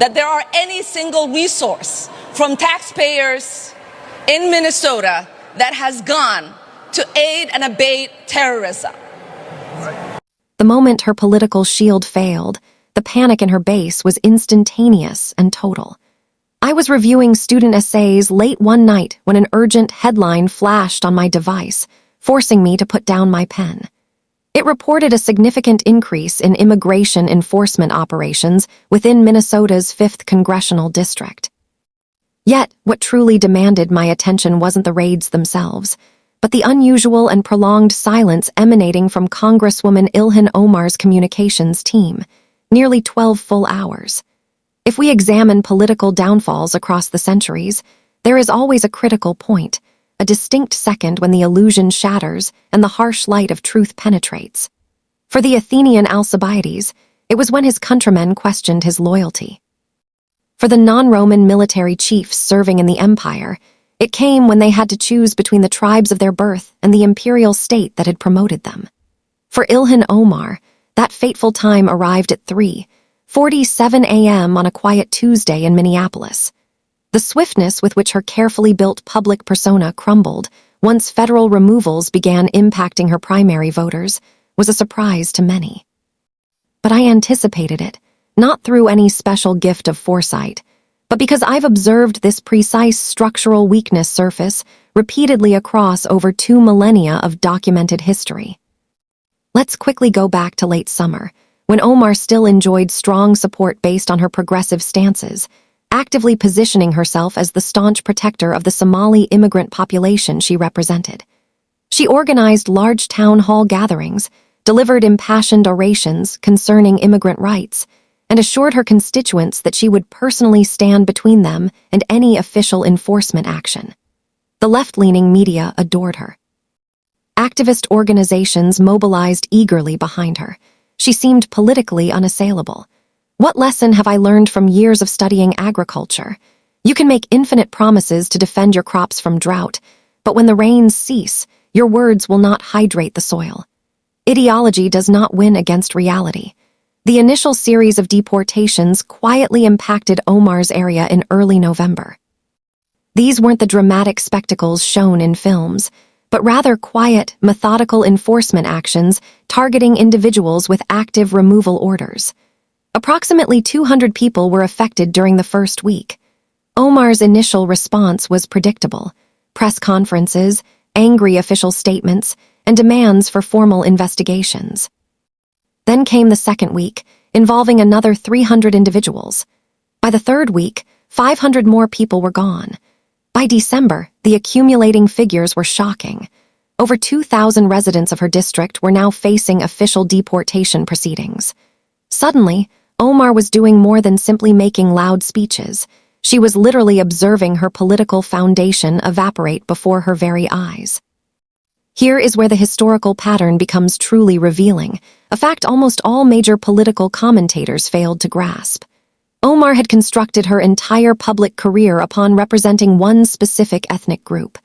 that there are any single resource from taxpayers in Minnesota that has gone to aid and abate terrorism. The moment her political shield failed, the panic in her base was instantaneous and total. I was reviewing student essays late one night when an urgent headline flashed on my device, forcing me to put down my pen. It reported a significant increase in immigration enforcement operations within Minnesota's 5th Congressional District. Yet, what truly demanded my attention wasn't the raids themselves, but the unusual and prolonged silence emanating from Congresswoman Ilhan Omar's communications team, nearly 12 full hours. If we examine political downfalls across the centuries, there is always a critical point, a distinct second when the illusion shatters and the harsh light of truth penetrates. For the Athenian Alcibiades, it was when his countrymen questioned his loyalty. For the non-Roman military chiefs serving in the empire, it came when they had to choose between the tribes of their birth and the imperial state that had promoted them. For Ilhan Omar, that fateful time arrived at 3:47 a.m. on a quiet Tuesday in Minneapolis. The swiftness with which her carefully built public persona crumbled once federal removals began impacting her primary voters was a surprise to many. But I anticipated it, not through any special gift of foresight, but because I've observed this precise structural weakness surface repeatedly across over 2 millennia of documented history. Let's quickly go back to late summer, when Omar still enjoyed strong support based on her progressive stances, actively positioning herself as the staunch protector of the Somali immigrant population she represented. She organized large town hall gatherings, delivered impassioned orations concerning immigrant rights, and assured her constituents that she would personally stand between them and any official enforcement action. The left-leaning media adored her. Activist organizations mobilized eagerly behind her. She seemed politically unassailable. What lesson have I learned from years of studying agriculture? You can make infinite promises to defend your crops from drought, but when the rains cease, your words will not hydrate the soil. Ideology does not win against reality. The initial series of deportations quietly impacted Omar's area in early November. These weren't the dramatic spectacles shown in films, but rather quiet, methodical enforcement actions targeting individuals with active removal orders. Approximately 200 people were affected during the first week. Omar's initial response was predictable: press conferences, angry official statements, and demands for formal investigations. Then came the second week, involving another 300 individuals. By the third week, 500 more people were gone. By December, the accumulating figures were shocking. Over 2,000 residents of her district were now facing official deportation proceedings. Suddenly, Omar was doing more than simply making loud speeches. She was literally observing her political foundation evaporate before her very eyes. Here is where the historical pattern becomes truly revealing, a fact almost all major political commentators failed to grasp. Omar had constructed her entire public career upon representing one specific ethnic group.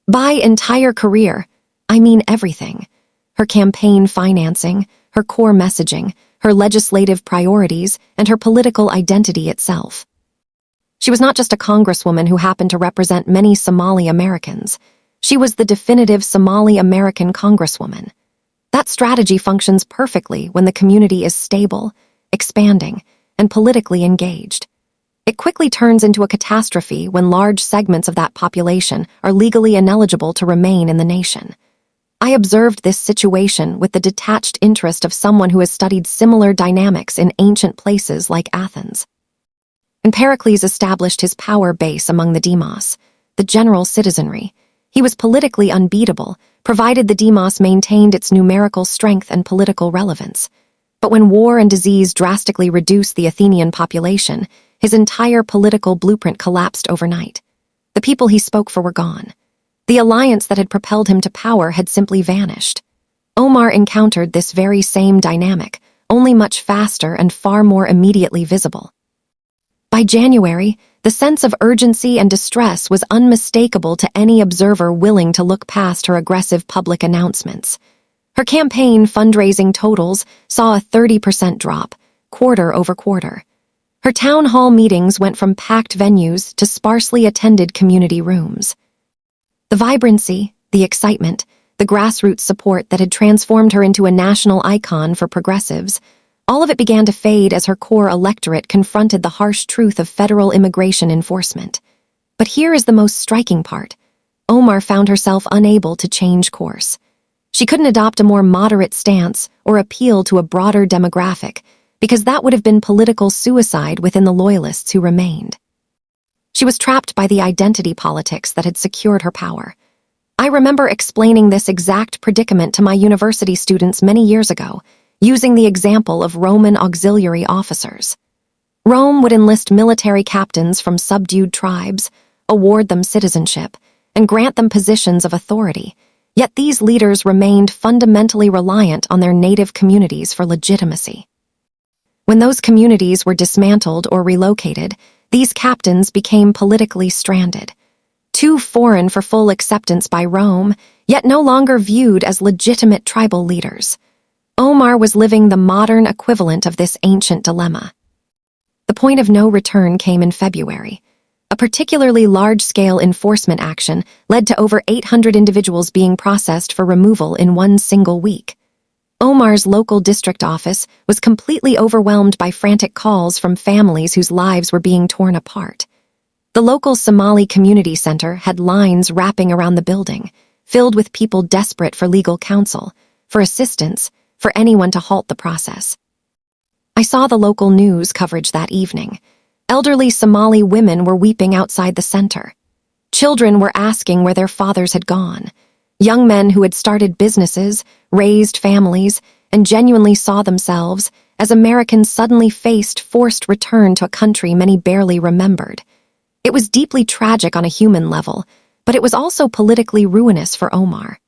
By entire career, I mean everything. Her campaign financing, her core messaging, her legislative priorities, and her political identity itself. She was not just a congresswoman who happened to represent many Somali Americans. She was the definitive Somali American congresswoman. That strategy functions perfectly when the community is stable, expanding, and politically engaged. It quickly turns into a catastrophe when large segments of that population are legally ineligible to remain in the nation. I observed this situation with the detached interest of someone who has studied similar dynamics in ancient places like Athens. When Pericles established his power base among the demos, the general citizenry, he was politically unbeatable, provided the demos maintained its numerical strength and political relevance. But when war and disease drastically reduced the Athenian population, his entire political blueprint collapsed overnight. The people he spoke for were gone. The alliance that had propelled him to power had simply vanished. Omar encountered this very same dynamic, only much faster and far more immediately visible. By January, the sense of urgency and distress was unmistakable to any observer willing to look past her aggressive public announcements. Her campaign fundraising totals saw a 30% drop, quarter over quarter. Her town hall meetings went from packed venues to sparsely attended community rooms. The vibrancy, the excitement, the grassroots support that had transformed her into a national icon for progressives, all of it began to fade as her core electorate confronted the harsh truth of federal immigration enforcement. But here is the most striking part. Omar found herself unable to change course. She couldn't adopt a more moderate stance or appeal to a broader demographic, because that would have been political suicide within the loyalists who remained. She was trapped by the identity politics that had secured her power. I remember explaining this exact predicament to my university students many years ago, using the example of Roman auxiliary officers. Rome would enlist military captains from subdued tribes, award them citizenship, and grant them positions of authority, yet these leaders remained fundamentally reliant on their native communities for legitimacy. When those communities were dismantled or relocated, these captains became politically stranded, too foreign for full acceptance by Rome, yet no longer viewed as legitimate tribal leaders. Omar was living the modern equivalent of this ancient dilemma. The point of no return came in February. A particularly large-scale enforcement action led to over 800 individuals being processed for removal in one single week. Omar's local district office was completely overwhelmed by frantic calls from families whose lives were being torn apart. The local Somali community center had lines wrapping around the building, filled with people desperate for legal counsel, for assistance, for anyone to halt the process. I saw the local news coverage that evening. Elderly Somali women were weeping outside the center. Children were asking where their fathers had gone. Young men who had started businesses, raised families, and genuinely saw themselves as Americans suddenly faced forced return to a country many barely remembered. It was deeply tragic on a human level, but it was also politically ruinous for Omar.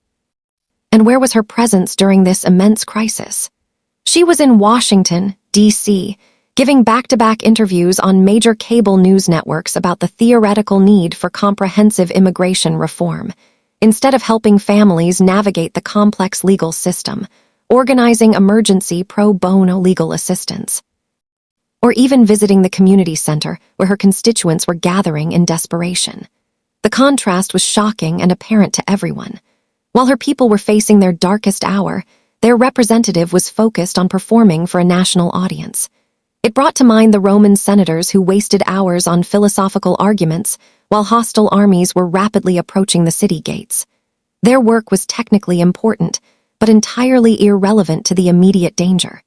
And where was her presence during this immense crisis? She was in Washington, D.C., giving back-to-back interviews on major cable news networks about the theoretical need for comprehensive immigration reform, instead of helping families navigate the complex legal system, organizing emergency pro bono legal assistance, or even visiting the community center where her constituents were gathering in desperation. The contrast was shocking and apparent to everyone. While her people were facing their darkest hour, their representative was focused on performing for a national audience. It brought to mind the Roman senators who wasted hours on philosophical arguments while hostile armies were rapidly approaching the city gates. Their work was technically important, but entirely irrelevant to the immediate danger.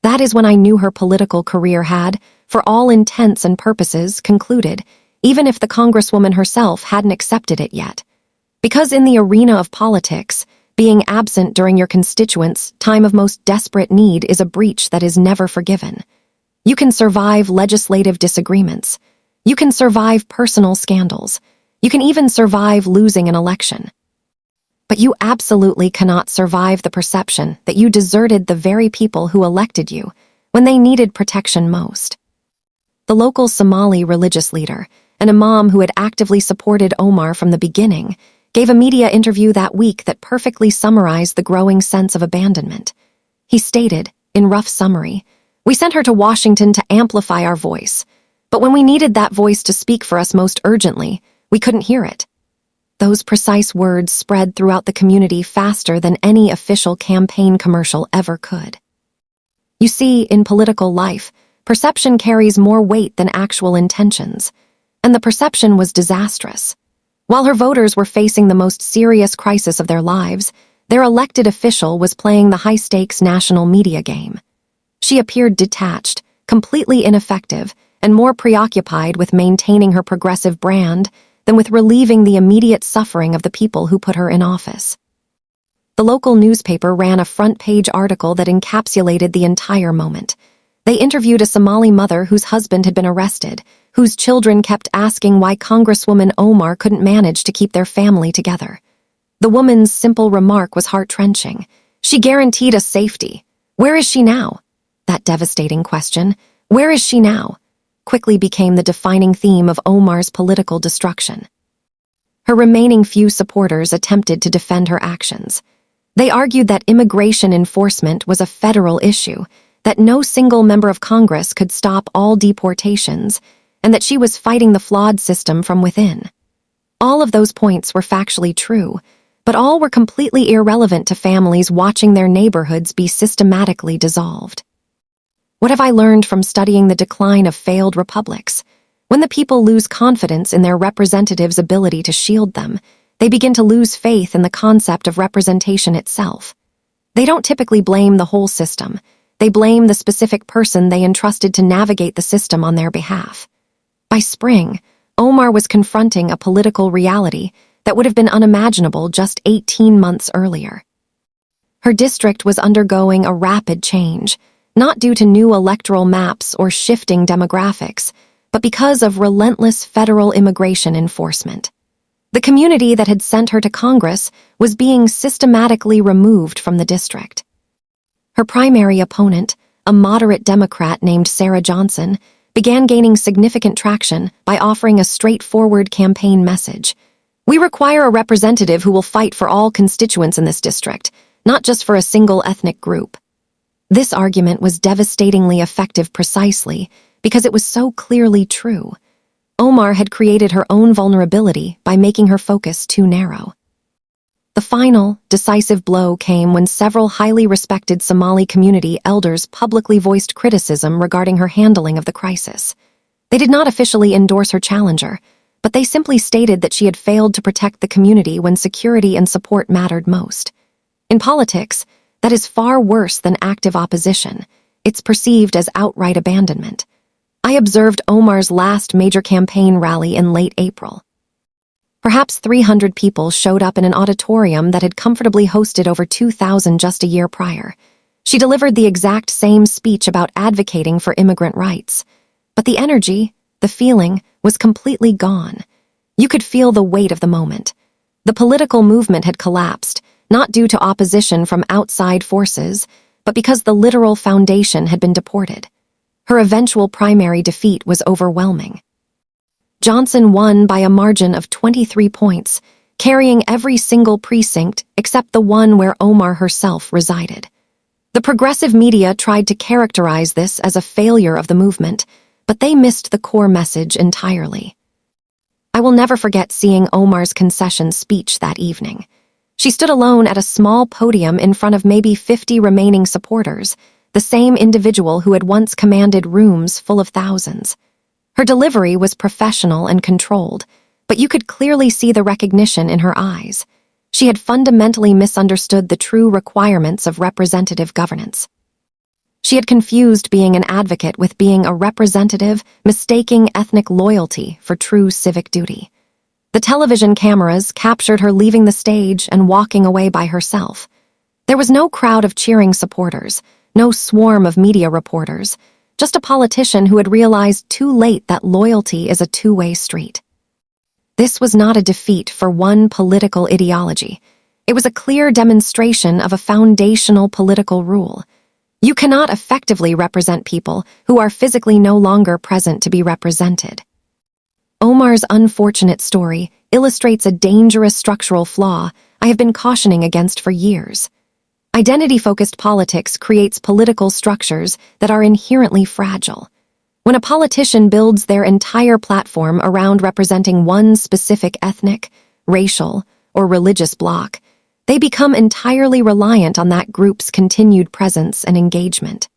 That is when I knew her political career had, for all intents and purposes, concluded, even if the Congresswoman herself hadn't accepted it yet. Because in the arena of politics, being absent during your constituents' time of most desperate need is a breach that is never forgiven. You can survive legislative disagreements. You can survive personal scandals. You can even survive losing an election. But you absolutely cannot survive the perception that you deserted the very people who elected you when they needed protection most. The local Somali religious leader, an imam who had actively supported Omar from the beginning, gave a media interview that week that perfectly summarized the growing sense of abandonment. He stated, in rough summary, "We sent her to Washington to amplify our voice, but when we needed that voice to speak for us most urgently, we couldn't hear it." Those precise words spread throughout the community faster than any official campaign commercial ever could. You see, in political life, perception carries more weight than actual intentions, and the perception was disastrous. While her voters were facing the most serious crisis of their lives, their elected official was playing the high-stakes national media game. She appeared detached, completely ineffective, and more preoccupied with maintaining her progressive brand than with relieving the immediate suffering of the people who put her in office. The local newspaper ran a front-page article that encapsulated the entire moment. They interviewed a Somali mother whose husband had been arrested, whose children kept asking why Congresswoman Omar couldn't manage to keep their family together. The woman's simple remark was heart-wrenching. She guaranteed us safety. Where is she now? That devastating question, where is she now, quickly became the defining theme of Omar's political destruction. Her remaining few supporters attempted to defend her actions. They argued that immigration enforcement was a federal issue, that no single member of Congress could stop all deportations, and that she was fighting the flawed system from within. All of those points were factually true, but all were completely irrelevant to families watching their neighborhoods be systematically dissolved. What have I learned from studying the decline of failed republics? When the people lose confidence in their representatives' ability to shield them, they begin to lose faith in the concept of representation itself. They don't typically blame the whole system. They blame the specific person they entrusted to navigate the system on their behalf. By spring, Omar was confronting a political reality that would have been unimaginable just 18 months earlier. Her district was undergoing a rapid change, not due to new electoral maps or shifting demographics, but because of relentless federal immigration enforcement. The community that had sent her to Congress was being systematically removed from the district. Her primary opponent, a moderate Democrat named Sarah Johnson, began gaining significant traction by offering a straightforward campaign message. "We require a representative who will fight for all constituents in this district, not just for a single ethnic group." This argument was devastatingly effective precisely because it was so clearly true. Omar had created her own vulnerability by making her focus too narrow. The final, decisive blow came when several highly respected Somali community elders publicly voiced criticism regarding her handling of the crisis. They did not officially endorse her challenger, but they simply stated that she had failed to protect the community when security and support mattered most. In politics, that is far worse than active opposition. It's perceived as outright abandonment. I observed Omar's last major campaign rally in late April. Perhaps 300 people showed up in an auditorium that had comfortably hosted over 2,000 just a year prior. She delivered the exact same speech about advocating for immigrant rights. But the energy, the feeling, was completely gone. You could feel the weight of the moment. The political movement had collapsed, not due to opposition from outside forces, but because the literal foundation had been deported. Her eventual primary defeat was overwhelming. Johnson won by a margin of 23 points, carrying every single precinct except the one where Omar herself resided. The progressive media tried to characterize this as a failure of the movement, but they missed the core message entirely. I will never forget seeing Omar's concession speech that evening. She stood alone at a small podium in front of maybe 50 remaining supporters, the same individual who had once commanded rooms full of thousands. Her delivery was professional and controlled, but you could clearly see the recognition in her eyes. She had fundamentally misunderstood the true requirements of representative governance. She had confused being an advocate with being a representative, mistaking ethnic loyalty for true civic duty. The television cameras captured her leaving the stage and walking away by herself. There was no crowd of cheering supporters, no swarm of media reporters, just a politician who had realized too late that loyalty is a two-way street. This was not a defeat for one political ideology. It was a clear demonstration of a foundational political rule. You cannot effectively represent people who are physically no longer present to be represented. Omar's unfortunate story illustrates a dangerous structural flaw I have been cautioning against for years. Identity-focused politics creates political structures that are inherently fragile. When a politician builds their entire platform around representing one specific ethnic, racial, or religious bloc, they become entirely reliant on that group's continued presence and engagement.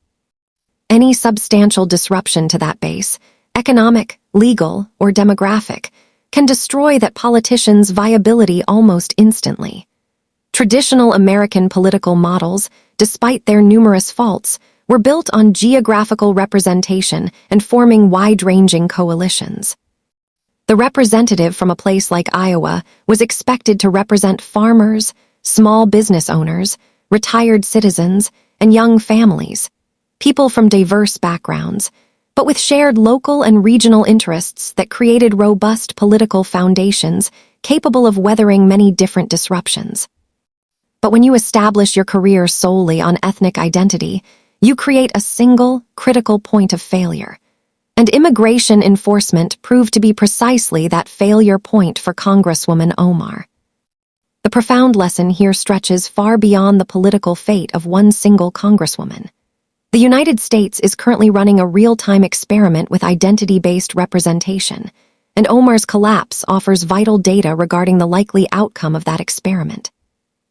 Any substantial disruption to that base, economic, legal, or demographic, can destroy that politician's viability almost instantly. Traditional American political models, despite their numerous faults, were built on geographical representation and forming wide-ranging coalitions. The representative from a place like Iowa was expected to represent farmers, small business owners, retired citizens, and young families, people from diverse backgrounds, but with shared local and regional interests that created robust political foundations capable of weathering many different disruptions. But when you establish your career solely on ethnic identity, you create a single, critical point of failure. And immigration enforcement proved to be precisely that failure point for Congresswoman Omar. The profound lesson here stretches far beyond the political fate of one single congresswoman. The United States is currently running a real-time experiment with identity-based representation, and Omar's collapse offers vital data regarding the likely outcome of that experiment.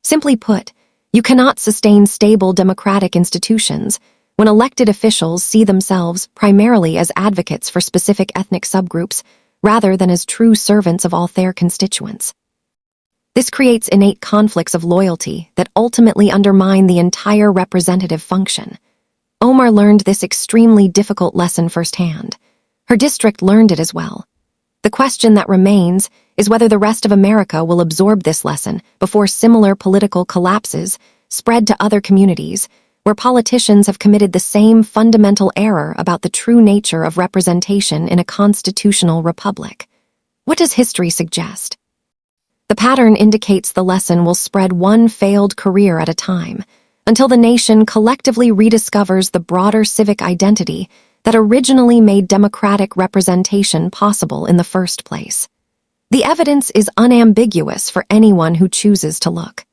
Simply put, you cannot sustain stable democratic institutions when elected officials see themselves primarily as advocates for specific ethnic subgroups rather than as true servants of all their constituents. This creates innate conflicts of loyalty that ultimately undermine the entire representative function. Omar learned this extremely difficult lesson firsthand. Her district learned it as well. The question that remains is whether the rest of America will absorb this lesson before similar political collapses spread to other communities where politicians have committed the same fundamental error about the true nature of representation in a constitutional republic. What does history suggest? The pattern indicates the lesson will spread one failed career at a time, until the nation collectively rediscovers the broader civic identity that originally made democratic representation possible in the first place. The evidence is unambiguous for anyone who chooses to look.